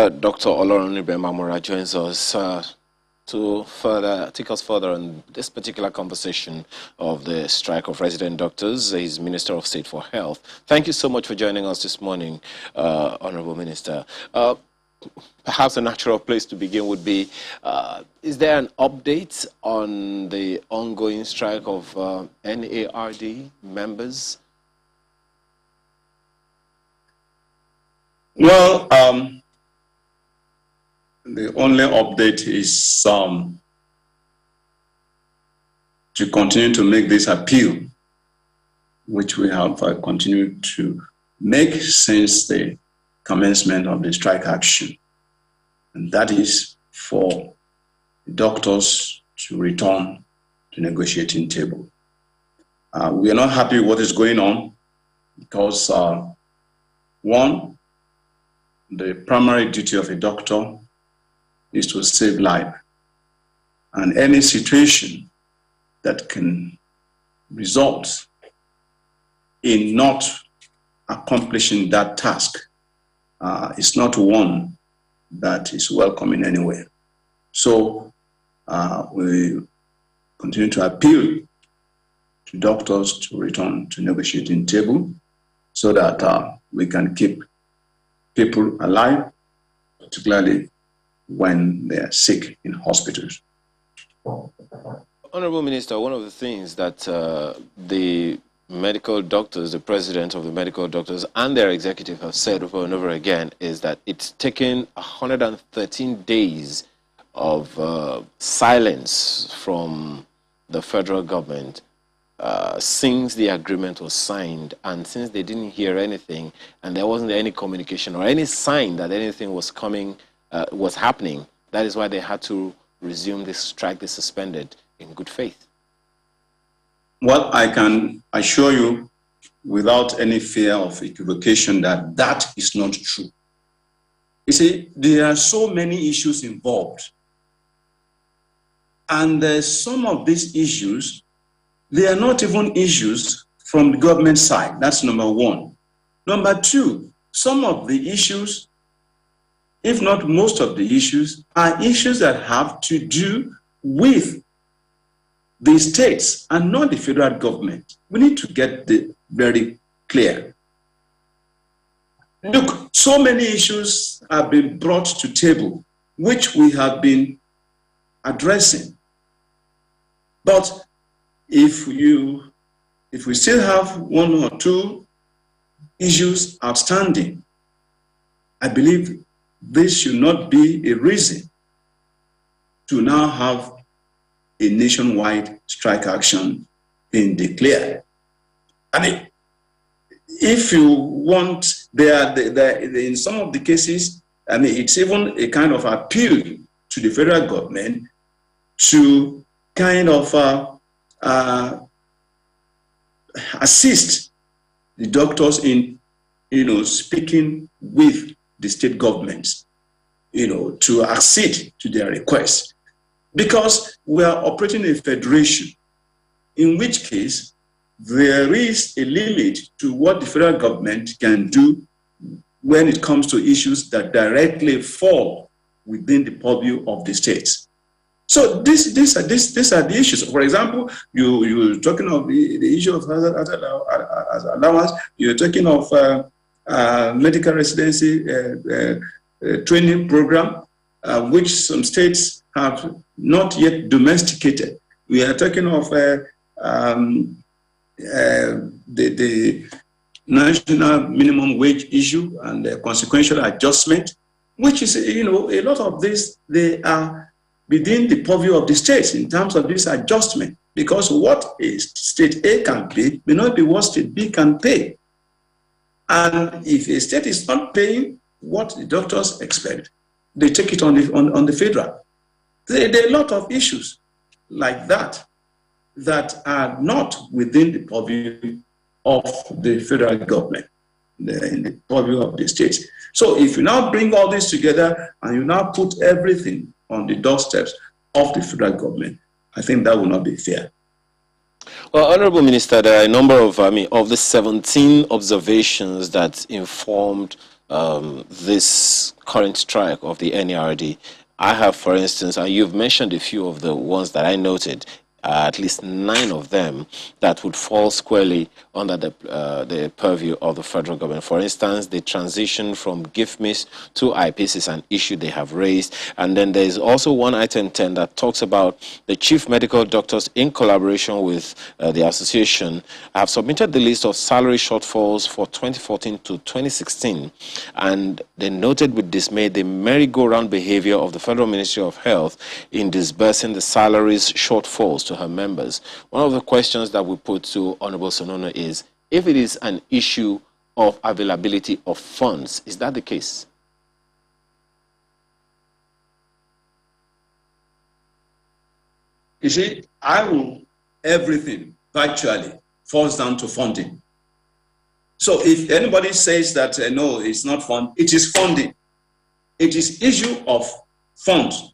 Dr. Mamora joins us to take us further on this particular conversation of the strike of resident doctors. He's Minister of State for Health. Thank you so much for joining us this morning, Honorable Minister. Perhaps a natural place to begin would be, is there an update on the ongoing strike of NARD members? Well, the only update is to continue to make this appeal, which we have continued to make since the commencement of the strike action. And that is for the doctors to return to the negotiating table. We are not happy with what is going on because, one, the primary duty of a doctor is to save life. And any situation that can result in not accomplishing that task is not one that is welcome in any way. So we continue to appeal to doctors to return to negotiating table so that we can keep people alive, particularly when they are sick in hospitals. Honorable Minister, one of the things that the medical doctors, the president of the medical doctors and their executive have said over and over again is that it's taken 113 days of silence from the federal government since the agreement was signed, and since they didn't hear anything and there wasn't any communication or any sign that anything was coming, was happening. That is why they had to resume this strike they suspended in good faith. Well, I can assure you without any fear of equivocation that that is not true. You see, there are so many issues involved. And some of these issues, they are not even issues from the government side. That's number one. Number two, some of the issues, if not most of the issues, are issues that have to do with the states and not the federal government. We need to get very clear. Look, so many issues have been brought to table, which we have been addressing. But if we still have one or two issues outstanding, I believe this should not be a reason to now have a nationwide strike action being declared. I mean, if you want, in some of the cases, I mean, it's even a kind of appeal to the federal government to kind of assist the doctors in, speaking with the state governments, to accede to their requests. Because we are operating a federation, in which case there is a limit to what the federal government can do when it comes to issues that directly fall within the purview of the states. So these are the issues. For example, you're talking of the issue of allowance. You're talking of medical residency training program, which some states have not yet domesticated. We are talking of the national minimum wage issue and the consequential adjustment, which is, a lot of this, they are within the purview of the states in terms of this adjustment, because what a state A can pay may not be what state B can pay. And if a state is not paying what the doctors expect, they take it on the federal. There are a lot of issues like that that are not within the purview of the federal government, in the purview of the states. So if you now bring all this together and you now put everything on the doorsteps of the federal government, I think that will not be fair. Well, Honorable Minister, there are a number of the 17 observations that informed this current strike of the NARD. I have, for instance, and you've mentioned a few of the ones that I noted, at least 9 of them that would fall squarely under the purview of the federal government. For instance, the transition from GIFMIS to IPs is an issue they have raised. And then there is also one item 10 that talks about the chief medical doctors in collaboration with the association have submitted the list of salary shortfalls for 2014 to 2016. And they noted with dismay the merry-go-round behavior of the Federal Ministry of Health in disbursing the salaries shortfalls to her members. One of the questions that we put to Honorable Sonono is, if it is an issue of availability of funds, is that the case? You see, everything virtually falls down to funding. So if anybody says that no, it's not fund, it is funding. It is issue of funds.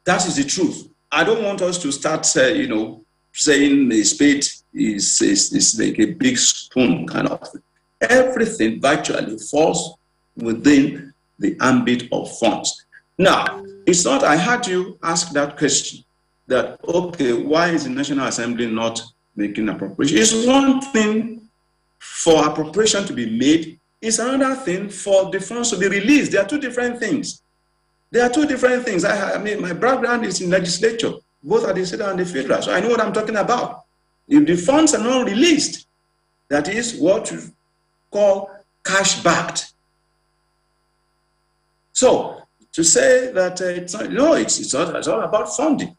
That is the truth. I don't want us to start, saying a spade is like a big spoon kind of thing. Everything virtually falls within the ambit of funds. Now, it's not, I had you ask that question, that, okay, why is the National Assembly not making appropriation? It's one thing for appropriation to be made, it's another thing for the funds to be released. They are two different things. There are two different things. I mean, my background is in legislature, both at the state and the federal, so I know what I'm talking about. If the funds are not released, that is what you call cash-backed. So to say that it's not, no, it's all about funding.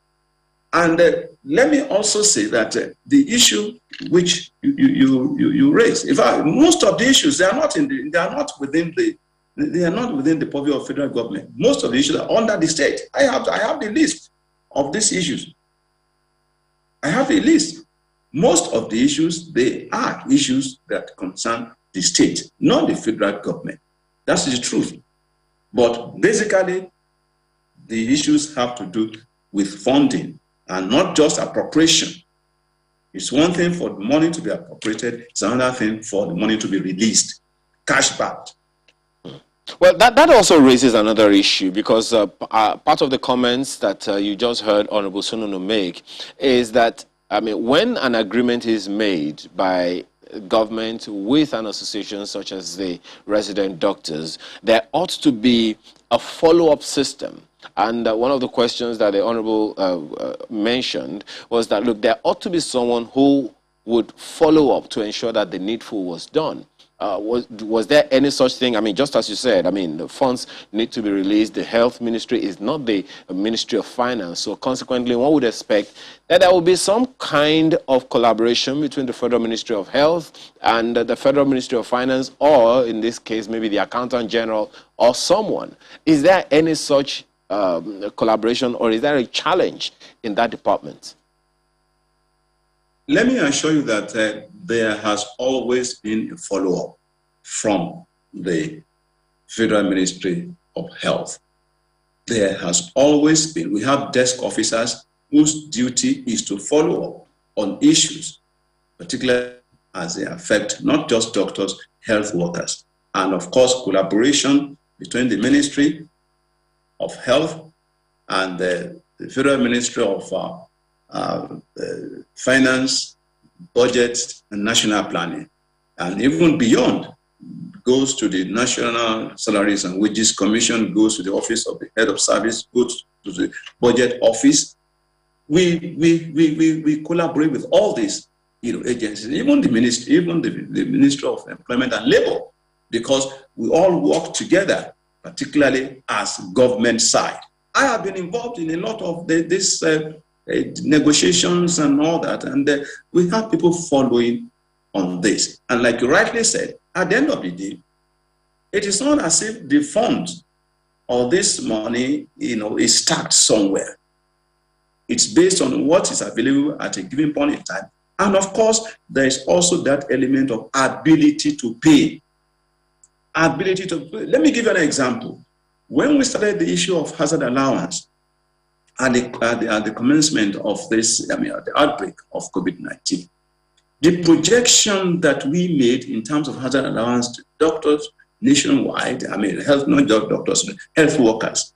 And let me also say that the issue which you raise, in fact, most of the issues they are not within the purview of federal government. Most of the issues are under the state. I have the list of these issues. I have the list. Most of the issues, they are issues that concern the state, not the federal government. That's the truth. But basically, the issues have to do with funding and not just appropriation. It's one thing for the money to be appropriated, it's another thing for the money to be released, cash backed. Well, that also raises another issue, because part of the comments that you just heard Honorable Sonono make is that, I mean, when an agreement is made by government with an association such as the resident doctors, there ought to be a follow-up system. And one of the questions that the Honorable mentioned was that, look, there ought to be someone who would follow up to ensure that the needful was done. Was there any such thing? I mean, just as you said, I mean, the funds need to be released. The health ministry is not the Ministry of Finance. So consequently, one would expect that there will be some kind of collaboration between the Federal Ministry of Health and the Federal Ministry of Finance, or in this case, maybe the Accountant General or someone. Is there any such collaboration, or is there a challenge in that department? Let me assure you that there has always been a follow-up from the Federal Ministry of Health. There has always been. We have desk officers whose duty is to follow up on issues, particularly as they affect not just doctors, health workers. And of course, collaboration between the Ministry of Health and the Federal Ministry of Finance, Budget, and National Planning, and even beyond, goes to the National Salaries and Wages Commission, goes to the Office of the Head of Service, goes to the Budget Office. We collaborate with all these agencies, even the Ministry of Employment and Labor, because we all work together, particularly as government side. I have been involved in a lot of this negotiations and all that, and we have people following on this. And like you rightly said, at the end of the day, it is not as if the funds or this money, is stacked somewhere. It's based on what is available at a given point in time. And of course, there is also that element of ability to pay. Ability to pay. Let me give you an example. When we started the issue of hazard allowance, at the commencement of this, the outbreak of COVID-19, the projection that we made in terms of hazard allowance to doctors nationwide, I mean, health, not just doctors, health workers,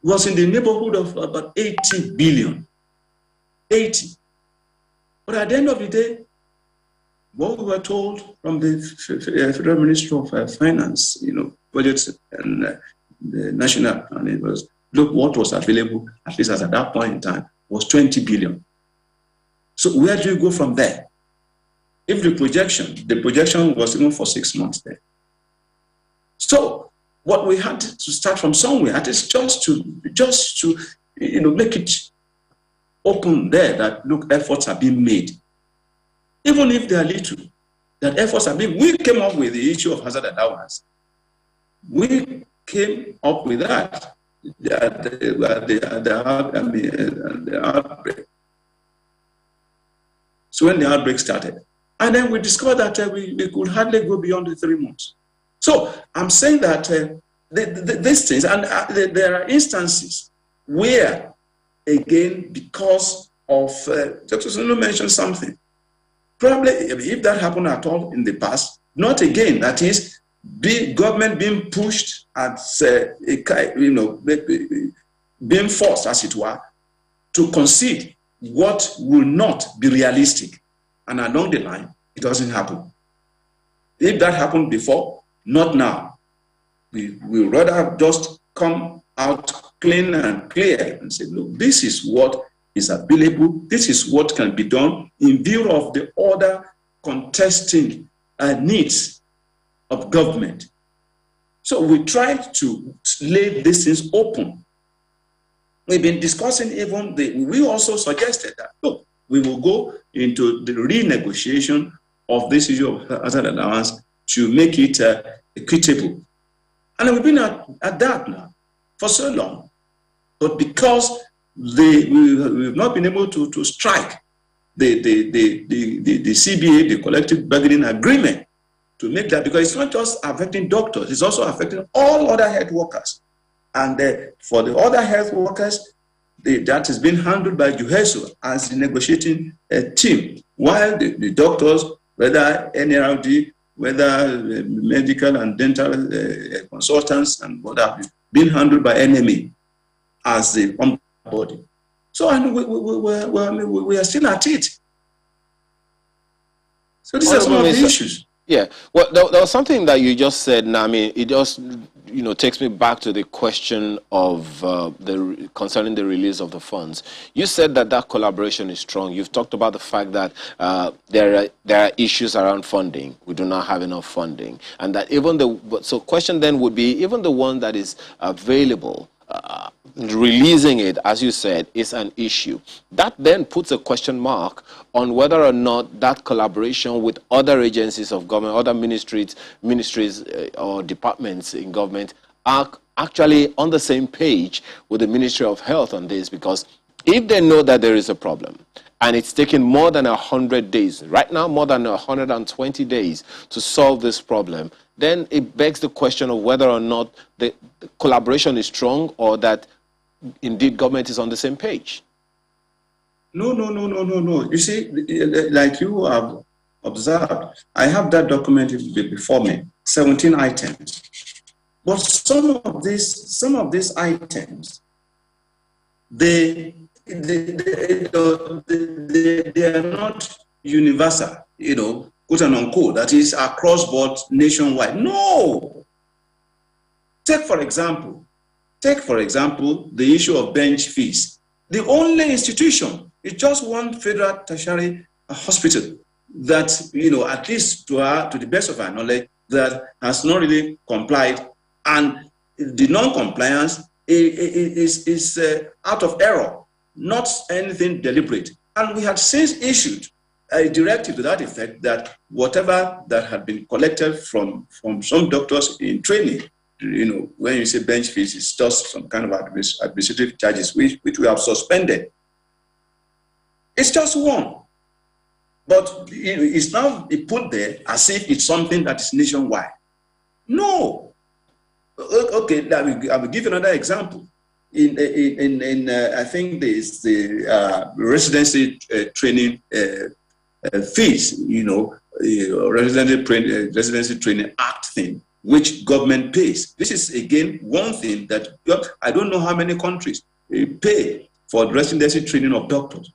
was in the neighborhood of about 80 billion. 80. But at the end of the day, what we were told from the Federal Ministry of Finance, budgets and the national, and it was, look, what was available, at least at that point in time, was 20 billion. So where do you go from there? If the projection was even for 6 months there. So what we had to start from somewhere, at least just to make it open there that, look, efforts are being made. Even if they are little, that efforts are being, we came up with the issue of hazard allowance. We came up with that, the outbreak. So when the outbreak started, and then we discovered that we could hardly go beyond the 3 months. So I'm saying that these things, and there are instances where, again, because of, Dr. Sunu mentioned something, probably if that happened at all in the past, not again, that is, government being pushed at, being forced, as it were, to concede what will not be realistic. And along the line, it doesn't happen. If that happened before, not now. We will rather just come out clean and clear and say, look, this is what is available. This is what can be done in view of the other contesting needs of government. So we tried to lay these things open. We've been discussing even we also suggested that, look, we will go into the renegotiation of this issue of hazard allowance to make it equitable. And we've been at that now for so long. But because we've not been able to strike the CBA, the collective bargaining agreement, to make that, because it's not just affecting doctors, it's also affecting all other health workers. And for the other health workers, that is being handled by JUHESO as the negotiating team, while the doctors, whether NARD, whether medical and dental consultants and what have you, being handled by NMA as the body. So and we are still at it. So these are some of the issues. Yeah, well, there was something that you just said. Now, I mean, it just takes me back to the question of concerning the release of the funds. You said that collaboration is strong. You've talked about the fact that there are issues around funding. We do not have enough funding, and that even so question then would be, even the one that is available, releasing it, as you said, is an issue. That then puts a question mark on whether or not that collaboration with other agencies of government, other ministries or departments in government are actually on the same page with the Ministry of Health on this, because if they know that there is a problem and it's taken more than 100 days, right now more than 120 days to solve this problem, then it begs the question of whether or not the collaboration is strong, or that indeed government is on the same page. No. You see, like you have observed, I have that document before me, 17 items. But some of these items, they are not universal, quote and unquote, that is across board nationwide. No. Take for example, the issue of bench fees. The only institution is just one federal tertiary hospital that, at least to the best of our knowledge, that has not really complied, and the non-compliance is out of error, not anything deliberate. And we had since issued a directive to that effect, that whatever that had been collected from some doctors in training, when you say bench fees, it's just some kind of administrative charges, which we have suspended. It's just one. But it's now put there as if it's something that is nationwide. No. Okay, I will give another example. In I think there's the residency training fees, residency training act thing, which government pays. This is again one thing that I don't know how many countries pay for residency training of doctors.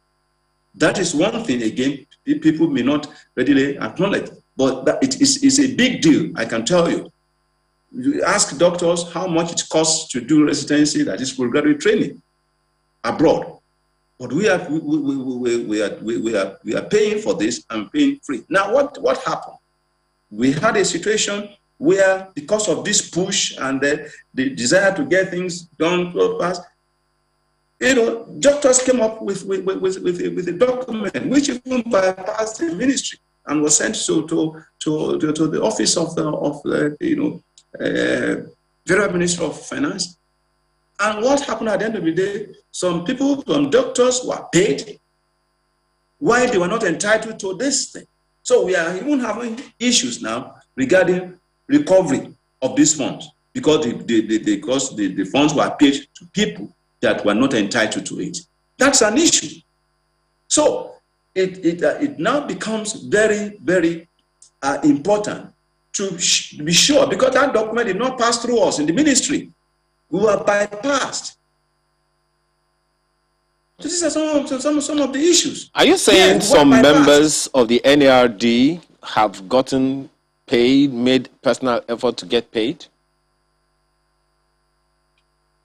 That is one thing, again, people may not readily acknowledge, but it's a big deal, I can tell you. You ask doctors how much it costs to do residency, that is postgraduate training abroad. But we are paying for this and paying free. Now, what happened? We had a situation where, because of this push and the desire to get things done fast, doctors came up with a document which even bypassed the ministry and was sent to the office of Federal Minister of Finance. And what happened at the end of the day? Some doctors were paid while they were not entitled to this thing. So we are even having issues now regarding recovery of these funds because the funds were paid to people that were not entitled to it. That's an issue. So it now becomes very, very important to be sure, because that document did not pass through us in the ministry. We were bypassed. So these are some of the issues. Are you saying some members of the NARD have gotten paid, made personal effort to get paid?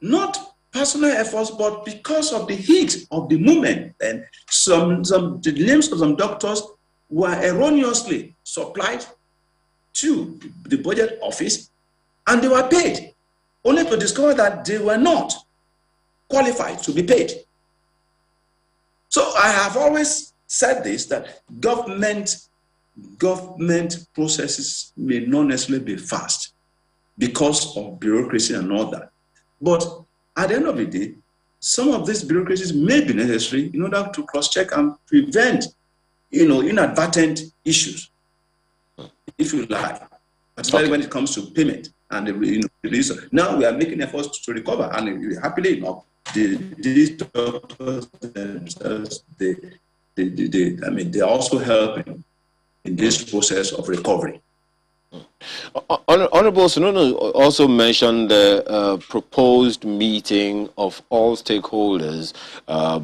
Not personal efforts, but because of the heat of the movement, and the names of some doctors were erroneously supplied to the budget office, and they were paid, only to discover that they were not qualified to be paid. So I have always said this, that government processes may not necessarily be fast because of bureaucracy and all that. But at the end of the day, some of these bureaucracies may be necessary in order to cross-check and prevent, inadvertent issues, if you like, particularly when it comes to payment and the release. Now we are making efforts to recover, and happily enough, these doctors themselves, they're also helping in this process of recovery. Honorable Sonono also mentioned the proposed meeting of all stakeholders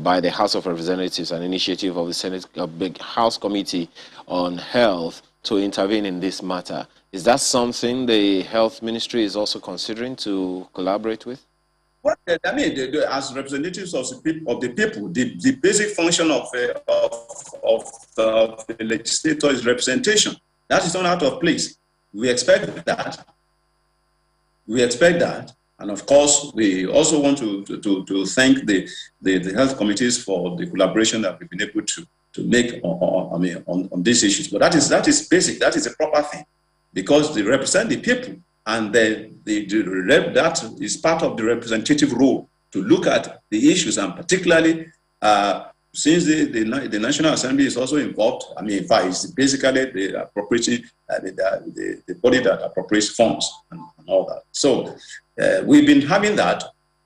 by the House of Representatives, an initiative of the Senate Big House Committee on Health to intervene in this matter. Is that something the Health Ministry is also considering to collaborate with? Well, as representatives of the people, the basic function of the legislator is representation. That is not out of place. We expect that. And of course, we also want to thank the health committees for the collaboration that we've been able to make on these issues. But that is basic. That is a proper thing, because they represent the people, and that is part of the representative role to look at the issues, and particularly since the National Assembly is also involved. In fact, it's basically the appropriating the body that appropriates funds and all that. So we've been having that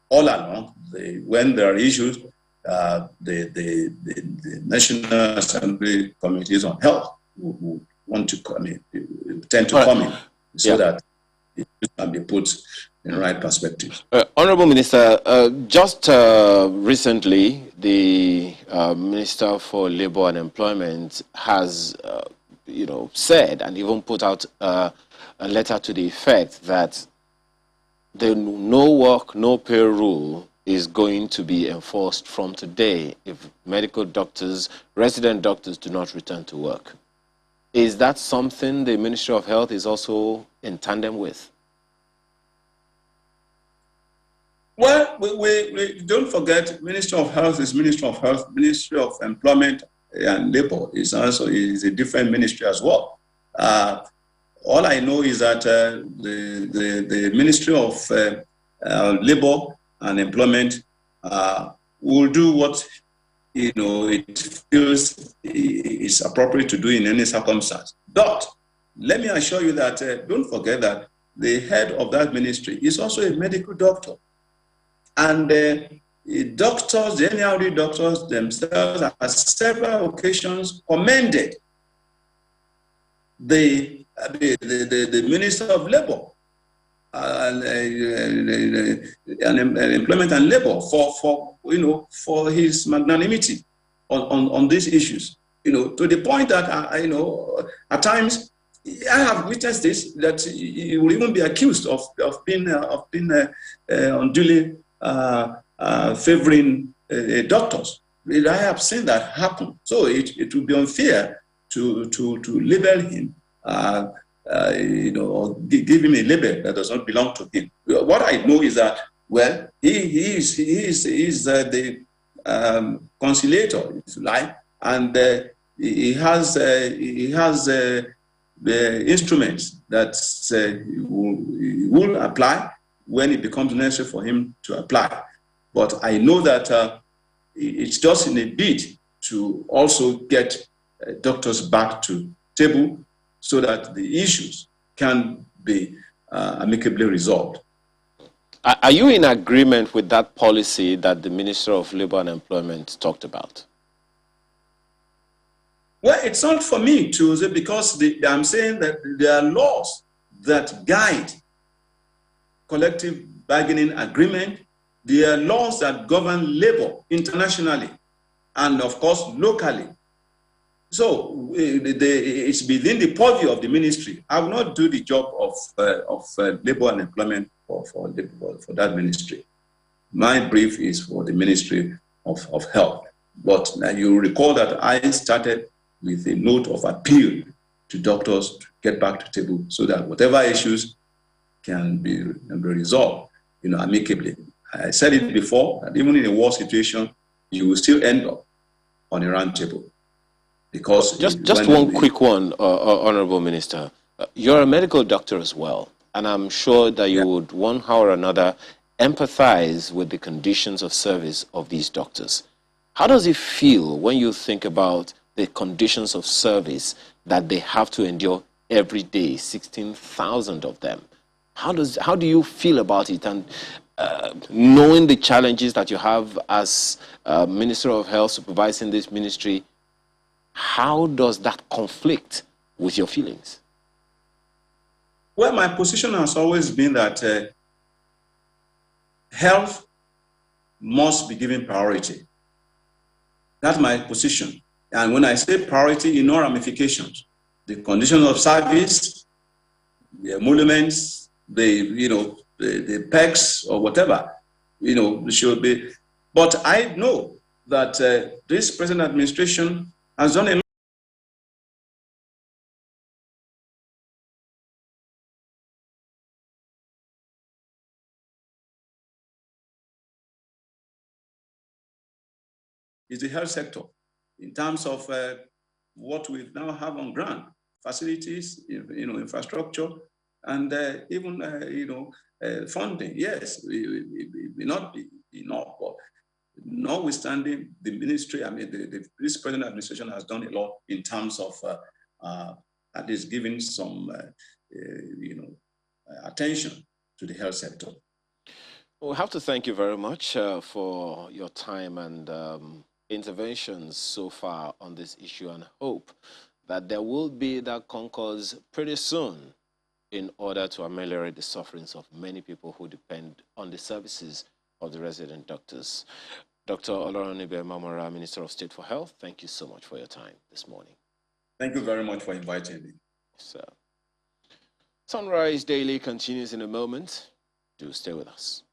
all along. When there are issues, the National Assembly committees on health who want to tend to come in so that it can be put in the right perspective. Honorable Minister, just recently, the Minister for Labor and Employment has, said and even put out a letter to the effect that the no work, no pay rule is going to be enforced from today if medical doctors, resident doctors do not return to work. Is that something the Ministry of Health is also in tandem with? Well, we don't forget, Ministry of Health is Ministry of Health. Ministry of Employment and Labor is a different ministry as well. All I know is that the Ministry of Labor and Employment will do what it feels is appropriate to do in any circumstance. But let me assure you that don't forget that the head of that ministry is also a medical doctor. And doctors, the NARD doctors themselves, at several occasions commended the Minister of Labor and Employment and Labor for his magnanimity on these issues. To the point that at times I have witnessed this, that he will even be accused of being unduly favoring doctors. I have seen that happen. So it would be unfair to label him, or give him a label that does not belong to him. What I know is that, well, he is the conciliator, if you like, and he has the instruments that will apply when it becomes necessary for him to apply. But I know that it's just in a bid to also get doctors back to table so that the issues can be amicably resolved. Are you in agreement with that policy that the Minister of Labor and Employment talked about? Well, it's not for me to say, because I'm saying that there are laws that guide collective bargaining agreement. There are laws that govern labor internationally and, of course, locally. So it's within the purview of the ministry. I will not do the job of labor and employment for that ministry. My brief is for the Ministry of Health. But you recall that I started with a note of appeal to doctors to get back to table so that whatever issues can be resolved, amicably. I said it before, that even in a war situation, you will still end up on a round table. Because just one quick one, Honorable Minister. You're a medical doctor as well, and I'm sure that you would, one how or another, empathize with the conditions of service of these doctors. How does it feel when you think about the conditions of service that they have to endure every day, 16,000 of them? How do you feel about it? And knowing the challenges that you have as Minister of Health supervising this ministry, how does that conflict with your feelings? Well, my position has always been that health must be given priority. That's my position. And when I say priority, in all ramifications, the conditions of service, the emoluments, the perks or whatever, should be. But I know that this present administration has done a lot. Is the health sector in terms of what we now have on ground, facilities, infrastructure, and even funding. Yes, it may not be enough, but notwithstanding, the ministry, this present administration has done a lot in terms of at least giving some attention to the health sector. Well, we have to thank you very much for your time and interventions so far on this issue, and hope that there will be that concourse pretty soon in order to ameliorate the sufferings of many people who depend on the services of the resident doctors. Dr. Olorunibe Mamora, Minister of State for Health, thank you so much for your time this morning. Thank you very much for inviting me. Sir. Sunrise Daily continues in a moment. Do stay with us.